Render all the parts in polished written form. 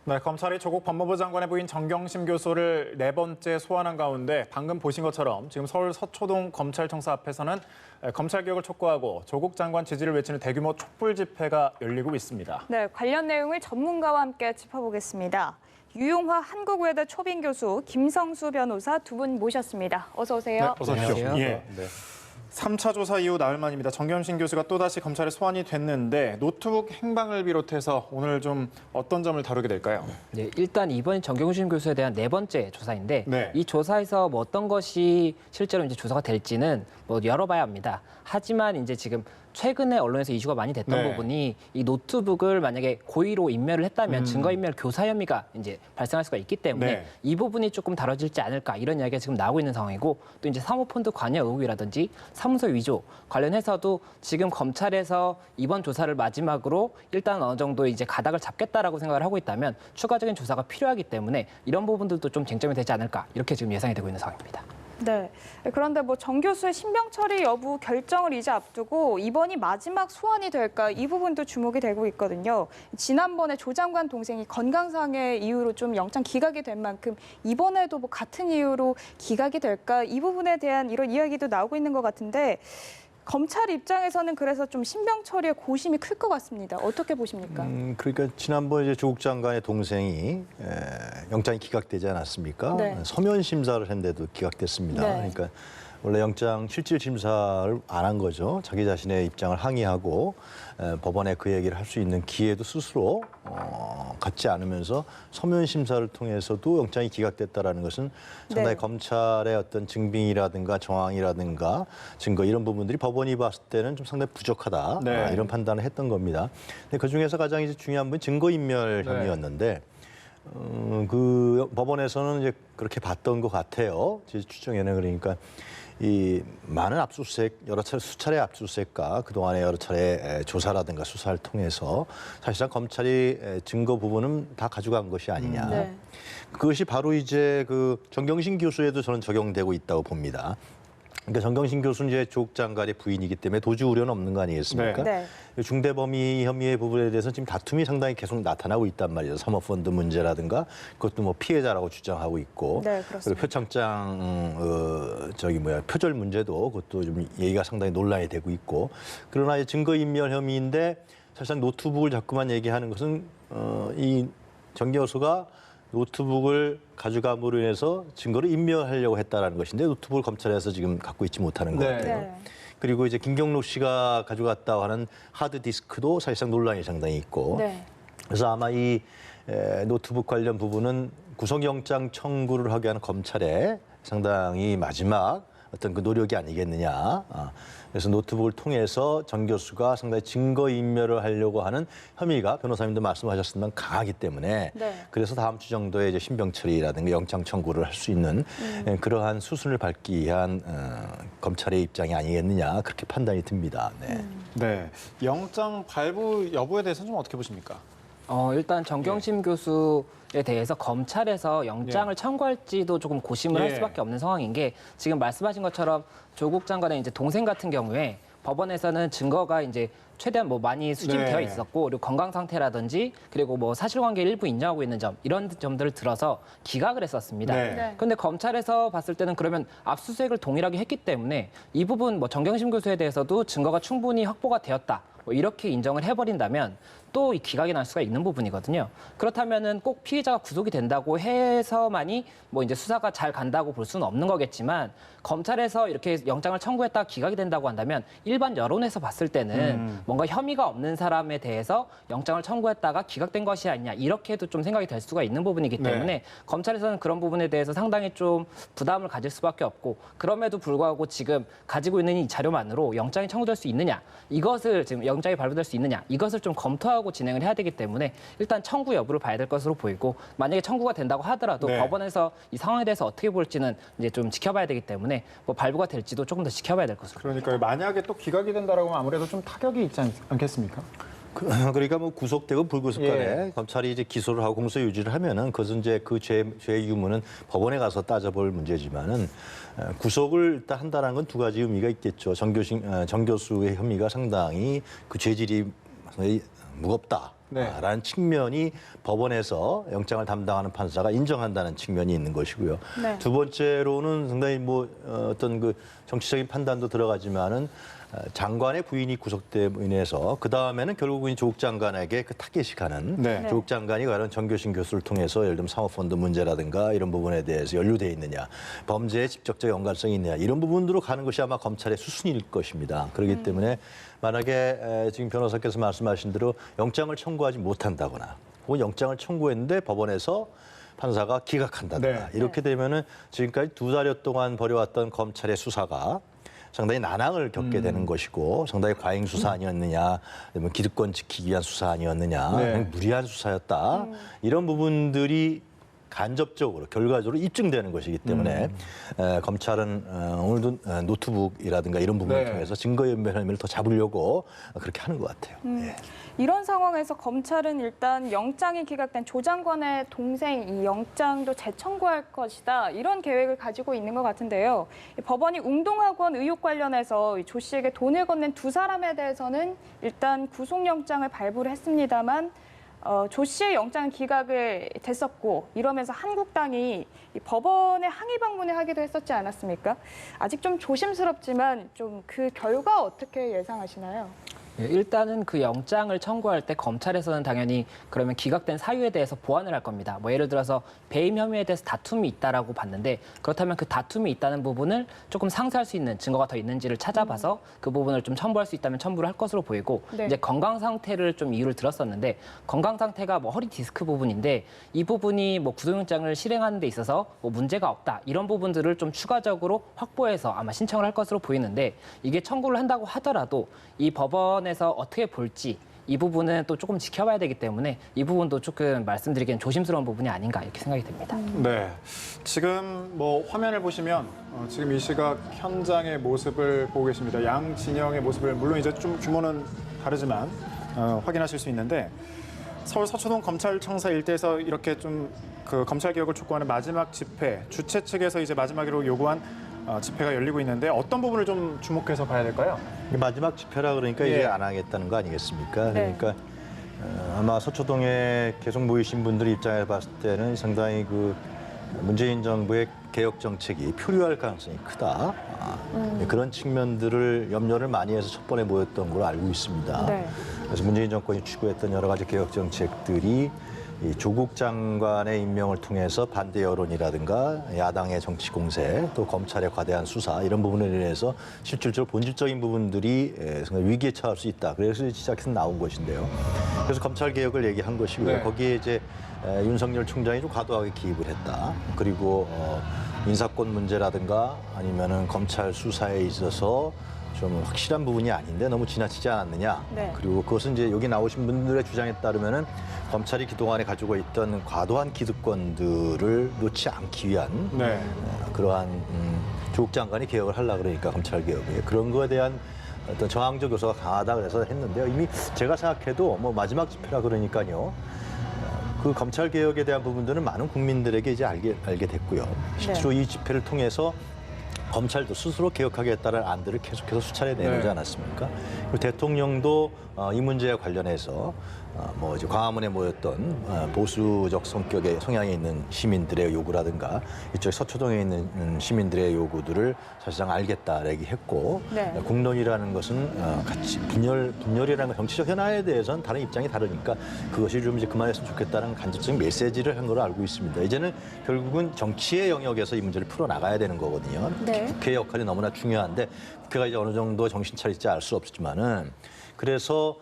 네, 검찰이 조국 법무부 장관의 부인 정경심 교수를 네 번째 소환한 가운데 방금 보신 것처럼 지금 서울 서초동 검찰청사 앞에서는 검찰개혁을 촉구하고 조국 장관 지지를 외치는 대규모 촛불 집회가 열리고 있습니다. 네, 관련 내용을 전문가와 함께 짚어보겠습니다. 유용화 한국외대 초빙 교수, 김성수 변호사 두 분 모셨습니다. 어서 오세요. 네, 어서 오십시오. 안녕하세요. 예. 네. 3차 조사 이후 나흘 만입니다. 정경심 교수가 또다시 검찰에 소환이 됐는데 노트북 행방을 비롯해서 오늘 좀 어떤 점을 다루게 될까요? 네, 일단 이번 정경심 교수에 대한 네 번째 조사인데 네. 이 조사에서 뭐 어떤 것이 실제로 이제 조사가 될지는 뭐 열어봐야 합니다. 하지만 이제 지금 최근에 언론에서 이슈가 많이 됐던 네. 부분이 이 노트북을 만약에 고의로 인멸을 했다면 증거인멸 교사 혐의가 이제 발생할 수가 있기 때문에 네. 이 부분이 조금 다뤄질지 않을까 이런 이야기가 지금 나오고 있는 상황이고 또 이제 사모펀드 관여 의혹이라든지 사무소 위조 관련해서도 지금 검찰에서 이번 조사를 마지막으로 일단 어느 정도 이제 가닥을 잡겠다라고 생각을 하고 있다면 추가적인 조사가 필요하기 때문에 이런 부분들도 좀 쟁점이 되지 않을까 이렇게 지금 예상이 되고 있는 상황입니다. 네. 그런데 뭐 정 교수의 신병 처리 여부 결정을 이제 앞두고 이번이 마지막 소환이 될까 이 부분도 주목이 되고 있거든요. 지난번에 조 장관 동생이 건강상의 이유로 좀 영장 기각이 된 만큼 이번에도 뭐 같은 이유로 기각이 될까 이 부분에 대한 이런 이야기도 나오고 있는 것 같은데 검찰 입장에서는 그래서 좀 신병 처리에 고심이 클 것 같습니다. 어떻게 보십니까? 그러니까 지난번 이제 조국 장관의 동생이 영장이 기각되지 않았습니까? 네. 서면 심사를 했는데도 기각됐습니다. 네. 그러니까 원래 영장 실질 심사를 안 한 거죠. 자기 자신의 입장을 항의하고 법원에 그 얘기를 할 수 있는 기회도 스스로 갖지 않으면서 서면 심사를 통해서도 영장이 기각됐다라는 것은 상당히 네. 검찰의 어떤 증빙이라든가 정황이라든가 증거 이런 부분들이 법원이 봤을 때는 좀 상당히 부족하다 네. 이런 판단을 했던 겁니다. 근데 그 중에서 가장 이제 중요한 건 증거인멸 네. 혐의였는데 그 법원에서는 이제 그렇게 봤던 것 같아요. 제 추정에는 그러니까. 이 많은 압수수색 여러 차례 수차례 압수수색과 그동안의 여러 차례 조사라든가 수사를 통해서 사실상 검찰이 증거 부분은 다 가져간 것이 아니냐. 네. 그것이 바로 이제 그 정경심 교수에도 저는 적용되고 있다고 봅니다. 그러니까 정경심 교수는 이제 조국 장관의 부인이기 때문에 도주 우려는 없는 거 아니겠습니까? 네. 중대범위 혐의의 부분에 대해서 지금 다툼이 상당히 계속 나타나고 있단 말이죠. 사모펀드 문제라든가 그것도 뭐 피해자라고 주장하고 있고, 네, 그렇습니다. 그리고 표창장 표절 문제도 그것도 좀 얘기가 상당히 논란이 되고 있고, 그러나 이 증거인멸 혐의인데 사실상 노트북을 자꾸만 얘기하는 것은 이 정 교수가 노트북을 가져감으로 인해서 증거를 인멸하려고 했다라는 것인데 노트북을 검찰에서 지금 갖고 있지 못하는 것 네. 같아요. 네. 그리고 이제 김경록 씨가 가져갔다고 하는 하드디스크도 사실상 논란이 상당히 있고 네. 그래서 아마 이 노트북 관련 부분은 구속영장 청구를 하게 하는 검찰의 상당히 마지막 어떤 그 노력이 아니겠느냐. 그래서 노트북을 통해서 정 교수가 상당히 증거인멸을 하려고 하는 혐의가 변호사님도 말씀하셨지만 강하기 때문에 네. 그래서 다음 주 정도에 이제 신병 처리라든가 영장 청구를 할 수 있는 그러한 수순을 밟기 위한 검찰의 입장이 아니겠느냐 그렇게 판단이 듭니다. 네. 네. 영장 발부 여부에 대해서는 좀 어떻게 보십니까? 일단 정경심 교수에 대해서 검찰에서 영장을 청구할지도 조금 고심을 할 예. 수밖에 없는 상황인 게 지금 말씀하신 것처럼 조국 장관의 이제 동생 같은 경우에 법원에서는 증거가 이제 최대한 뭐 많이 수집되어 네. 있었고 그리고 건강 상태라든지 그리고 뭐 사실관계를 일부 인정하고 있는 점 이런 점들을 들어서 기각을 했었습니다. 네. 네. 근데 검찰에서 봤을 때는 그러면 압수수색을 동일하게 했기 때문에 이 부분 뭐 정경심 교수에 대해서도 증거가 충분히 확보가 되었다. 뭐 이렇게 인정을 해버린다면 또 이 기각이 날 수가 있는 부분이거든요. 그렇다면은 꼭 피해자가 구속이 된다고 해서만이 뭐 이제 수사가 잘 간다고 볼 수는 없는 거겠지만 검찰에서 이렇게 영장을 청구했다가 기각이 된다고 한다면 일반 여론에서 봤을 때는 뭔가 혐의가 없는 사람에 대해서 영장을 청구했다가 기각된 것이 아니냐 이렇게도 좀 생각이 될 수가 있는 부분이기 때문에 네. 검찰에서는 그런 부분에 대해서 상당히 좀 부담을 가질 수밖에 없고 그럼에도 불구하고 지금 가지고 있는 이 자료만으로 영장이 청구될 수 있느냐 이것을 지금 영장이 발부될 수 있느냐 이것을 좀 검토하고 진행을 해야 되기 때문에 일단 청구 여부를 봐야 될 것으로 보이고 만약에 청구가 된다고 하더라도 네. 법원에서 이 상황에 대해서 어떻게 볼지는 이제 좀 지켜봐야 되기 때문에 뭐 발부가 될지도 조금 더 지켜봐야 될 것으로. 그러니까 만약에 또 기각이 된다라고 하면 아무래도 좀 타격이 있지 않겠습니까? 그러니까 뭐 구속되고 불구속간에 예. 검찰이 이제 기소를 하고 공소 유지를 하면은 그것은 이제 그 죄의 유무는 법원에 가서 따져볼 문제지만은 구속을 일단 한다는 건 두 가지 의미가 있겠죠. 정 교수의 혐의가 상당히 그 죄질이 상당히 무겁다. 라는 측면이 법원에서 영장을 담당하는 판사가 인정한다는 측면이 있는 것이고요. 네. 두 번째로는 상당히 어떤 그 정치적인 판단도 들어가지만은 장관의 부인이 구속됨으로 인해서 그 다음에는 결국은 조국 장관에게 그 타겟이 가는 네. 조국 장관이 과연 정교신 교수를 통해서 예를 들면 사모펀드 문제라든가 이런 부분에 대해서 연루돼 있느냐, 범죄에 직접적 연관성이 있느냐 이런 부분으로 가는 것이 아마 검찰의 수순일 것입니다. 그렇기 때문에 만약에 지금 변호사께서 말씀하신 대로 영장을 청구하지 못한다거나 혹은 영장을 청구했는데 법원에서 판사가 기각한다거나 네. 이렇게 되면은 지금까지 2달여 동안 벌여왔던 검찰의 수사가 상당히 난항을 겪게 되는 것이고 상당히 과잉 수사 아니었느냐, 아니면 기득권 지키기 위한 수사 아니었느냐, 네. 그냥 무리한 수사였다. 이런 부분들이 간접적으로 결과적으로 입증되는 것이기 때문에 검찰은 오늘도 노트북이라든가 이런 부분을 네. 통해서 증거인멸 혐의를 더 잡으려고 그렇게 하는 것 같아요. 예. 이런 상황에서 검찰은 일단 영장이 기각된 조 장관의 동생 이 영장도 재청구할 것이다. 이런 계획을 가지고 있는 것 같은데요. 이 법원이 웅동학원 의혹 관련해서 조 씨에게 돈을 건넨 두 사람에 대해서는 일단 구속영장을 발부를 했습니다만 조 씨의 영장 기각을 됐었고 이러면서 한국당이 이 법원에 항의 방문을 하기도 했었지 않았습니까? 아직 좀 조심스럽지만 좀 그 결과 어떻게 예상하시나요? 예, 일단은 그 영장을 청구할 때 검찰에서는 당연히 그러면 기각된 사유에 대해서 보완을 할 겁니다. 뭐 예를 들어서 배임 혐의에 대해서 다툼이 있다라고 봤는데 그렇다면 그 다툼이 있다는 부분을 조금 상쇄할 수 있는 증거가 더 있는지를 찾아봐서 그 부분을 좀 첨부할 수 있다면 첨부를 할 것으로 보이고 네. 이제 건강 상태를 좀 이유를 들었었는데 건강 상태가 뭐 허리 디스크 부분인데 이 부분이 뭐 구속영장을 실행하는 데 있어서 뭐 문제가 없다 이런 부분들을 좀 추가적으로 확보해서 아마 신청을 할 것으로 보이는데 이게 청구를 한다고 하더라도 이 법원에서 어떻게 볼지 이 부분은 또 조금 지켜봐야 되기 때문에 이 부분도 조금 말씀드리기엔 조심스러운 부분이 아닌가 이렇게 생각이 됩니다. 네. 지금 뭐 화면을 보시면 지금 이 시각 현장의 모습을 보고 계십니다. 양 진영의 모습을 물론 이제 좀 규모는 다르지만 확인하실 수 있는데 서울 서초동 검찰청사 일대에서 이렇게 좀 그 검찰 개혁을 촉구하는 마지막 집회 주최 측에서 이제 마지막으로 요구한 집회가 열리고 있는데 어떤 부분을 좀 주목해서 봐야 될까요? 마지막 집회라 그러니까 예. 이제 안 하겠다는 거 아니겠습니까? 네. 그러니까 아마 서초동에 계속 모이신 분들 입장에서 봤을 때는 상당히 그 문재인 정부의 개혁 정책이 표류할 가능성이 크다. 그런 측면들을 염려를 많이 해서 첫 번에 모였던 걸로 알고 있습니다. 네. 그래서 문재인 정권이 추구했던 여러 가지 개혁 정책들이 이 조국 장관의 임명을 통해서 반대 여론이라든가 야당의 정치 공세 또 검찰의 과대한 수사 이런 부분에 대해서 실질적으로 본질적인 부분들이 상당히 위기에 처할 수 있다. 그래서 시작해서 나온 것인데요. 그래서 검찰 개혁을 얘기한 것이고요. 네. 거기에 이제 윤석열 총장이 좀 과도하게 기입을 했다. 그리고 인사권 문제라든가 아니면은 검찰 수사에 있어서 좀 확실한 부분이 아닌데 너무 지나치지 않았느냐. 네. 그리고 그것은 이제 여기 나오신 분들의 주장에 따르면은 검찰이 그동안에 가지고 있던 과도한 기득권들을 놓지 않기 위한 네. 그러한 조국 장관이 개혁을 하려고 그러니까 검찰 개혁에 그런 거에 대한 어떤 저항적 요소가 강하다 그래서 했는데요. 이미 제가 생각해도 뭐 마지막 집회라 그러니까요. 그 검찰 개혁에 대한 부분들은 많은 국민들에게 이제 알게 됐고요. 실제로 이 집회를 통해서 검찰도 스스로 개혁하겠다는 안들을 계속해서 수차례 내놓지 네. 않았습니까? 그리고 대통령도 이 문제와 관련해서 뭐 이제 광화문에 모였던 보수적 성격의 성향이 있는 시민들의 요구라든가 이쪽 서초동에 있는 시민들의 요구들을 사실상 알겠다 얘기했고 네. 국론이라는 것은 같이 분열이라는 건 정치적 현안에 대해서는 다른 입장이 다르니까 그것이 좀 이제 그만했으면 좋겠다는 간접적인 메시지를 한 걸로 알고 있습니다. 이제는 결국은 정치의 영역에서 이 문제를 풀어 나가야 되는 거거든요. 네. 국회의 역할이 너무나 중요한데 국회가 이제 어느 정도 정신 차릴지 알 수 없지만은 그래서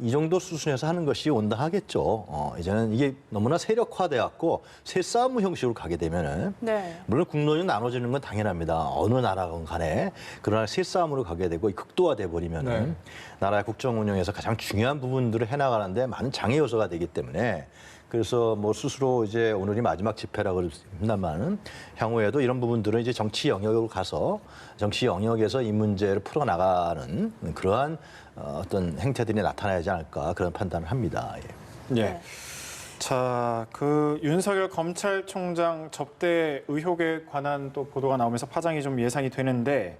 이 정도 수준에서 하는 것이 온당하겠죠. 이제는 이게 너무나 세력화돼갖고 새싸움 형식으로 가게 되면은 네. 물론 국론이 나눠지는 건 당연합니다. 어느 나라건 간에 그러나 새싸움으로 가게 되고 극도화돼 버리면은 네. 나라의 국정 운영에서 가장 중요한 부분들을 해나가는데 많은 장애 요소가 되기 때문에. 그래서 뭐 스스로 이제 오늘이 마지막 집회라고 그랬습니다만은 향후에도 이런 부분들은 이제 정치 영역으로 가서 정치 영역에서 이 문제를 풀어나가는 그러한 어떤 행태들이 나타나지 않을까 그런 판단을 합니다. 예. 예. 네. 자, 그 윤석열 검찰총장 접대 의혹에 관한 또 보도가 나오면서 파장이 좀 예상이 되는데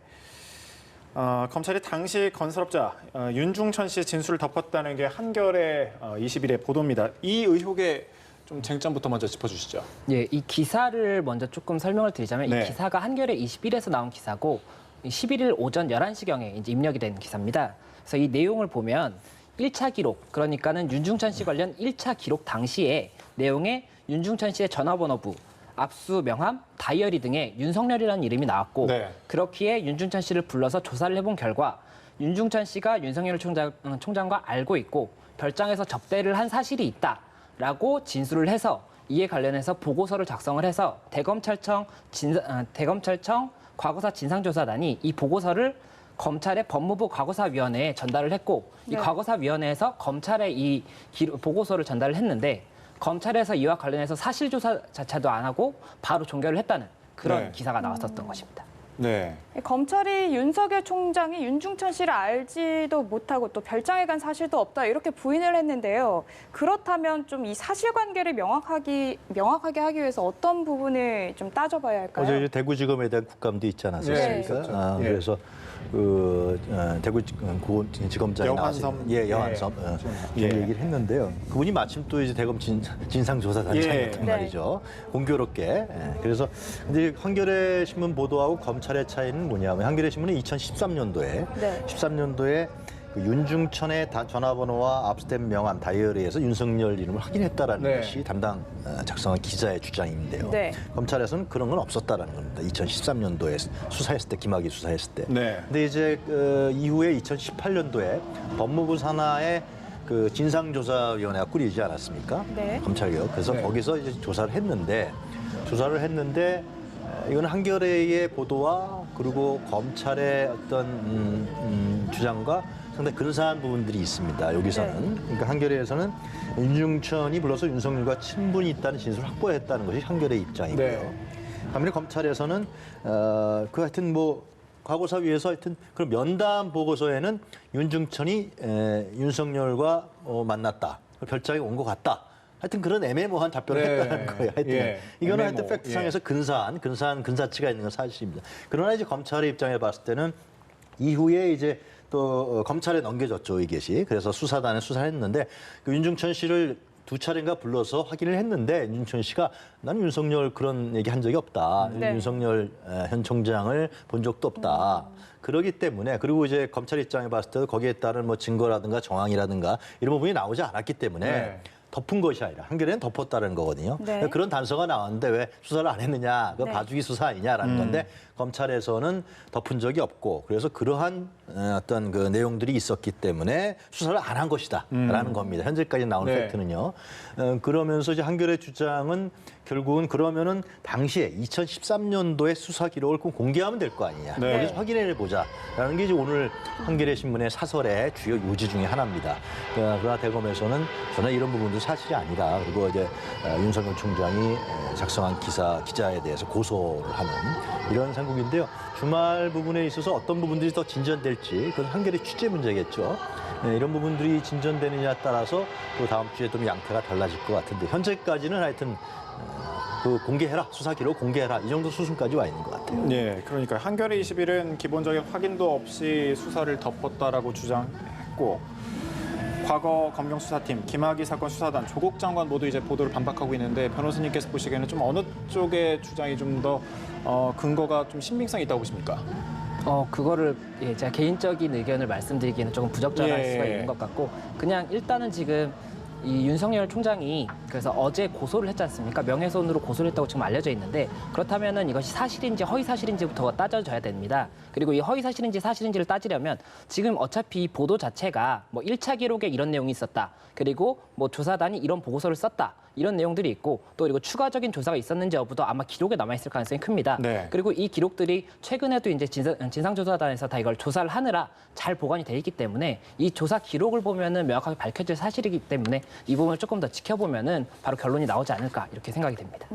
검찰이 당시 건설업자 윤중천 씨의 진술을 덮었다는 게 한겨레 20일의 보도입니다. 이 의혹의 좀 쟁점부터 먼저 짚어주시죠. 예, 이 기사를 먼저 조금 설명을 드리자면 네. 이 기사가 한겨레 21에서 나온 기사고 11일 오전 11시경에 이제 입력이 된 기사입니다. 그래서 이 내용을 보면 1차 기록, 그러니까는 윤중천 씨 관련 1차 기록 당시에 내용에 윤중천 씨의 전화번호부, 압수 명함, 다이어리 등에 윤석열이라는 이름이 나왔고 네. 그렇기에 윤중천 씨를 불러서 조사를 해본 결과 윤중천 씨가 윤석열 총장과 알고 있고 별장에서 접대를 한 사실이 있다라고 진술을 해서 이에 관련해서 보고서를 작성을 해서 대검찰청 과거사 진상조사단이 이 보고서를 검찰의 법무부 과거사위원회에 전달을 했고 이 네. 과거사위원회에서 검찰에 이 보고서를 전달을 했는데 검찰에서 이와 관련해서 사실조사 자체도 안 하고 바로 종결을 했다는 그런 네. 기사가 나왔었던 것입니다. 네. 검찰이 윤석열 총장이 윤중천 씨를 알지도 못하고 또 별장에 간 사실도 없다 이렇게 부인을 했는데요. 그렇다면 좀 이 사실관계를 명확하게 하기 위해서 어떤 부분을 좀 따져봐야 할까요? 어제 이제 대구지검에 대한 국감도 있지 않았습니까? 네, 있었죠. 예. 그래서 대구지검장이 여환섬. 나와서 여환섬 예. 이런 얘기를 했는데요. 그분이 마침 또 이제 대검 진상조사단장이었단 예. 말이죠. 공교롭게. 그래서 근데 한겨레 신문 보도하고 검찰의 차이는 뭐냐면 한겨레 신문은 2013년도에 네. 13년도에 그 윤중천의 전화번호와 압수된 명함 다이어리에서 윤석열 이름을 확인했다라는 네. 것이 담당 작성한 기자의 주장인데요. 네. 검찰에서는 그런 건 없었다라는 겁니다. 2013년도에 수사했을 때, 김학의 수사했을 때. 네. 근데 이제 이후에 2018년도에 법무부 산하의 그 진상조사위원회가 꾸리지 않았습니까? 네. 검찰개혁. 그래서 네. 거기서 이제 조사를 했는데 이건 한겨레의 보도와 그리고 검찰의 어떤 주장과 상당히 근사한 부분들이 있습니다. 여기서는. 그러니까 한겨레에서는 윤중천이 불러서 윤석열과 친분이 있다는 진술을 확보했다는 것이 한겨레의 입장이고요. 네. 반면에 검찰에서는 하여튼 뭐 과거사위에서 하여튼 그런 면담 보고서에는 윤중천이 윤석열과 만났다. 별장에 온 것 같다. 하여튼 그런 애매모호한 답변을 네. 했다는 거예요. 하여튼 예. 이거는 애매모. 하여튼 팩트상에서 근사한 근사치가 있는 건 사실입니다. 그러나 이제 검찰의 입장에 봤을 때는 이후에 이제 또 검찰에 넘겨졌죠, 이것이. 그래서 수사단에 수사를 했는데 그 윤중천 씨를 두 차례인가 불러서 확인을 했는데 윤중천 씨가 나는 윤석열 그런 얘기 한 적이 없다. 네. 윤석열 현 총장을 본 적도 없다. 그러기 때문에 그리고 이제 검찰 입장에 봤을 때도 거기에 따른 뭐 증거라든가 정황이라든가 이런 부분이 나오지 않았기 때문에 네. 덮은 것이 아니라 한겨레는 덮었다는 거거든요. 네. 그런 단서가 나왔는데 왜 수사를 안 했느냐, 그 네. 봐주기 수사 아니냐라는 건데 검찰에서는 덮은 적이 없고 그래서 그러한 어떤 그 내용들이 있었기 때문에 수사를 안 한 것이다라는 겁니다. 현재까지 나온 네. 팩트는요. 그러면서 이제 한겨레 주장은 결국은 그러면은 당시에 2013년도에 수사 기록을 꼭 공개하면 될 거 아니냐. 네. 여기서 확인해 보자라는 게 이제 오늘 한겨레 신문의 사설의 주요 요지 중에 하나입니다. 그러나 대검에서는 전혀 이런 부분도 사실이 아니다. 그리고 이제 윤석열 총장이 작성한 기자에 대해서 고소를 하는 이런 상국인데요. 주말 부분에 있어서 어떤 부분들이 더 진전될지 그건 한겨레 취재 문제겠죠. 이런 부분들이 진전되느냐에 따라서 또 다음 주에 좀 양태가 달라질 것 같은데 현재까지는 하여튼 그 공개해라, 수사 기록 공개해라 이 정도 수순까지 와 있는 것 같아요. 네, 그러니까 한겨레 21은 기본적인 확인도 없이 수사를 덮었다라고 주장했고 과거 검경수사팀, 김학의 사건 수사단, 조국 장관 모두 이제 보도를 반박하고 있는데 변호사님께서 보시기에는 좀 어느 쪽의 주장이 좀 더 근거가 좀 신빙성이 있다고 보십니까? 그거를 제가 개인적인 의견을 말씀드리기에는 조금 부적절할 예. 수가 있는 것 같고 그냥 일단은 지금 이 윤석열 총장이 그래서 어제 고소를 했지 않습니까? 명예훼손으로 고소를 했다고 지금 알려져 있는데 그렇다면은 이것이 사실인지 허위 사실인지부터 따져져야 됩니다. 그리고 이 허위 사실인지 사실인지를 따지려면 지금 어차피 이 보도 자체가 뭐 1차 기록에 이런 내용이 있었다. 그리고 뭐 조사단이 이런 보고서를 썼다. 이런 내용들이 있고 또 그리고 추가적인 조사가 있었는지 여부도 아마 기록에 남아있을 가능성이 큽니다. 네. 그리고 이 기록들이 최근에도 이제 진상조사단에서 다 이걸 조사를 하느라 잘 보관이 돼 있기 때문에 이 조사 기록을 보면은 명확하게 밝혀질 사실이기 때문에 이 부분을 조금 더 지켜보면은 하면 바로 결론이 나오지 않을까 이렇게 생각이 됩니다.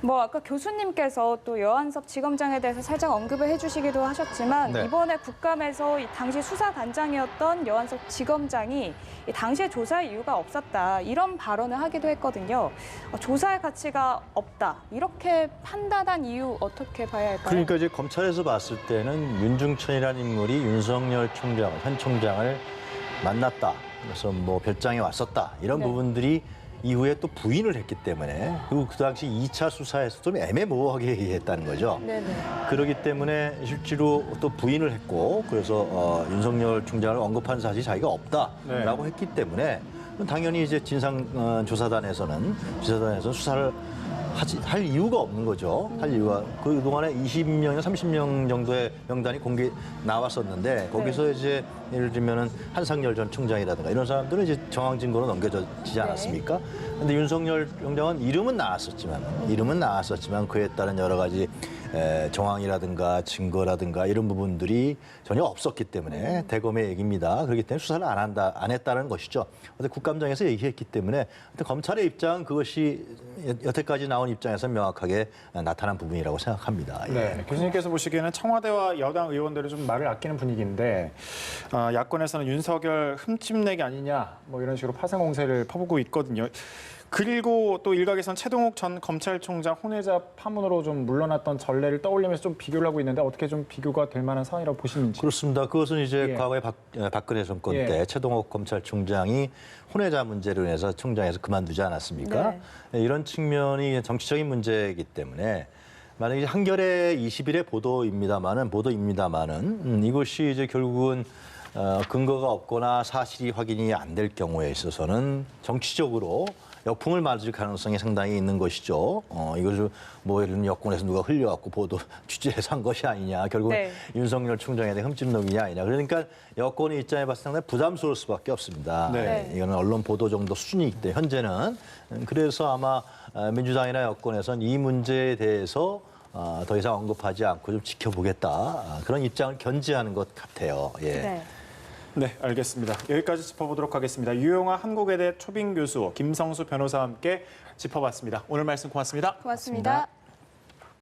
뭐 아까 교수님께서 또 여한섭 지검장에 대해서 살짝 언급을 해주시기도 하셨지만 네. 이번에 국감에서 이 당시 수사단장이었던 여한섭 지검장이 이 당시에 조사할 이유가 없었다 이런 발언을 하기도 했거든요. 조사할 가치가 없다 이렇게 판단한 이유 어떻게 봐야 할까요? 그러니까 이제 검찰에서 봤을 때는 윤중천이라는 인물이 윤석열 총장, 현 총장을 만났다. 그래서 뭐 별장에 왔었다. 이런 네. 부분들이 이후에 또 부인을 했기 때문에 그리고 그 당시 2차 수사에서 좀 애매모호하게 얘기했다는 거죠. 네네. 그렇기 때문에 실제로 또 부인을 했고 그래서 윤석열 총장을 언급한 사실이 자기가 없다라고 했기 때문에 당연히 이제 진상조사단에서는 수사를 할 이유가 없는 거죠. 할 이유가 그동안에 20명이나 30명 정도의 명단이 공개 나왔었는데 거기서 이제 예를 들면은 한상열 전 총장이라든가 이런 사람들은 이제 정황 증거로 넘겨지지 않았습니까? 근데 윤석열 총장은 이름은 나왔었지만 그에 따른 여러 가지 정황이라든가 증거라든가 이런 부분들이 전혀 없었기 때문에 대검의 얘기입니다. 그렇기 때문에 수사를 안 했다는 것이죠. 근데 국감장에서 얘기했기 때문에 검찰의 입장은 그것이 여태까지 나온 입장에서 명확하게 나타난 부분이라고 생각합니다. 예. 네, 교수님께서 보시기에는 청와대와 여당 의원들은 좀 말을 아끼는 분위기인데 야권에서는 윤석열 흠집내기 아니냐 뭐 이런 식으로 파생 공세를 퍼붓고 있거든요. 그리고 또 일각에선 최동욱 전 검찰총장 혼외자 파문으로 좀 물러났던 전례를 떠올리면서 좀 비교를 하고 있는데 어떻게 좀 비교가 될 만한 상황이라고 보시는지. 그렇습니다. 그것은 이제 예. 과거에 박근혜 정권 예. 때 최동욱 검찰총장이 혼외자 문제로 인해서 총장에서 그만두지 않았습니까? 이런 측면이 정치적인 문제이기 때문에 만약에 한겨레 20일의 보도입니다만은 이것이 이제 결국은 근거가 없거나 사실이 확인이 안 될 경우에 있어서는 정치적으로 역풍을 맞을 가능성이 상당히 있는 것이죠. 이것을 뭐 예를 들면 여권에서 누가 흘려갖고 보도 취재해서 한 것이 아니냐. 결국은 네. 윤석열 총장에 대한 흠집놀이냐 아니냐. 그러니까 여권의 입장에 봤을 때 상당히 부담스러울 수밖에 없습니다. 네. 이거는 언론 보도 정도 수준이기 때문에 현재는. 그래서 아마 민주당이나 여권에서는 이 문제에 대해서 더 이상 언급하지 않고 좀 지켜보겠다. 그런 입장을 견지하는 것 같아요. 예. 네. 네, 알겠습니다. 여기까지 짚어보도록 하겠습니다. 유용하 한국외대 초빙 교수, 김성수 변호사와 함께 짚어봤습니다. 오늘 말씀 고맙습니다. 고맙습니다.